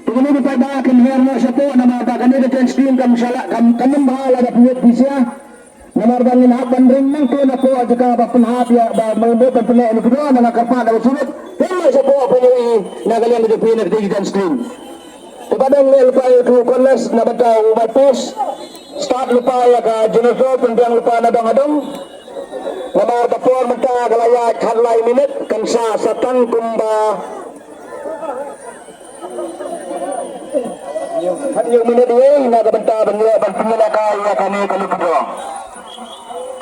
Ini diperbaiki herno satu nama kami dengan screen kami salah kami bahala ada buat bisa nama bangin haban ring tu na po jika bapun hab ya membuat penpele ini kedua nama kerpa ada sulit herno satu apa ini nagalian di depan dengan screen kepada lupa itu kelas nama tahu batus start lupa ya ke jenuso pendiang lupa nadang-nadang nama bapur menta galaya khalai minit kansa satang kumba hanya minit ini nak bentar benda berpengelakkan ya kami kalau kedua.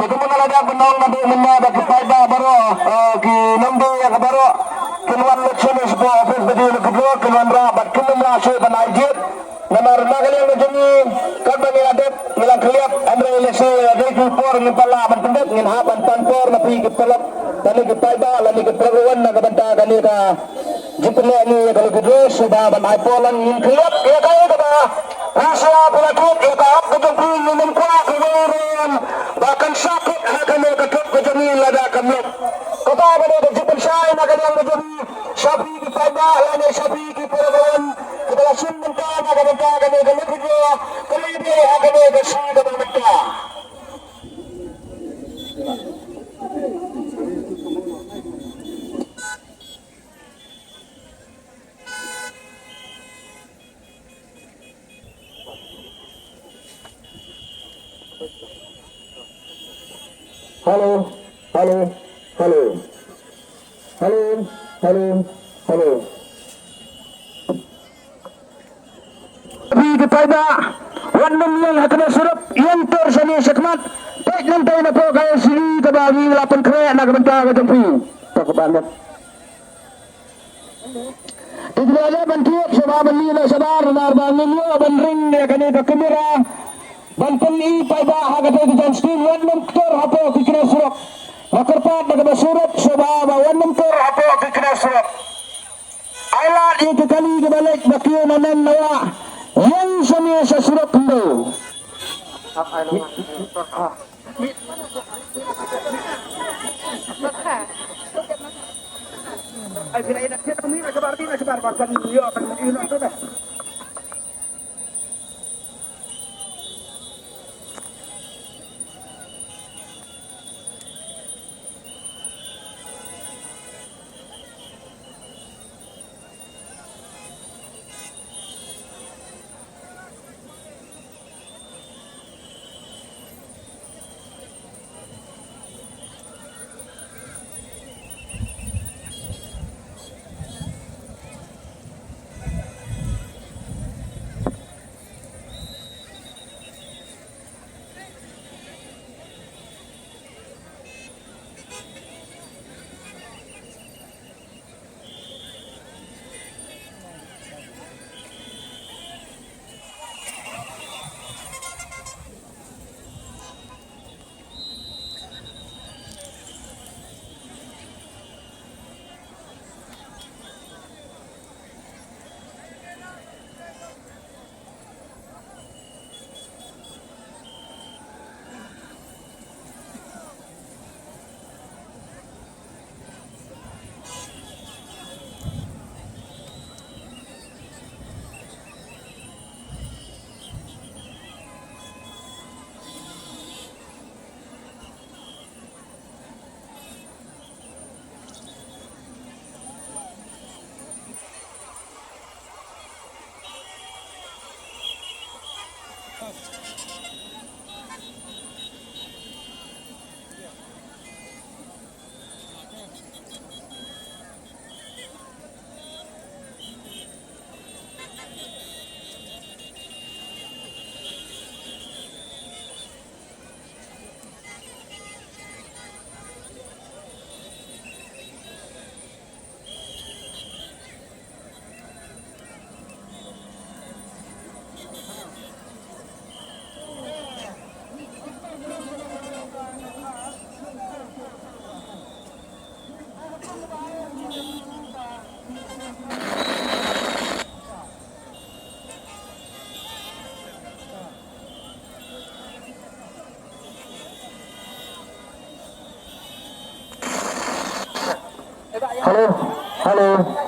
Kita mengalami benang nanti menyabak kepada baru ki nomor yang baru keluar leksion sebuah office berdiri kedua keluar rapat keluar hasil penajib nomor nagali yang menjadi korban yang ada milang kelihap Andre Elise dari kupor ngepala berpendet nghapan tanpor napi kepalap tadi kepada lagi keperluan nak bentar kali ka jipne ni kalau kedua sudah bermaipolan yang kelihap ya kaya kita Rasya pelakut ikap ketempi minum kuah kemudian bahkan sakit akan ketuk kejemil ada kamluk kata pada kejipan saya akan yang menjadi sapi kepada lani sapi keperluan kepada sumbentang akan mentah akan kedua kelibih akan kesih dan mentah Halo, halo, halo, halo, halo, halo. Tapi kepada wandam yang akan surup yang tersani sekmat, tak nanti nak kaya sini kebagi lapan kerek nak bentar ke tempi. Tak banget. Tidak ada bantuan sebab beli sabar narbangin yo bandring dia kena ke kamera. Banten ini pada harga dengan screen wandam tor apa kena surup. Makarpat nak surup sebab wandam tor apa kena surup. Ailat itu kali kebalik bakian nanan nawa. Yang sami sesurup dulu. Ay, bila ina kita kami nak sebar bahkan yo akan menginak tu dah. Halo, halo.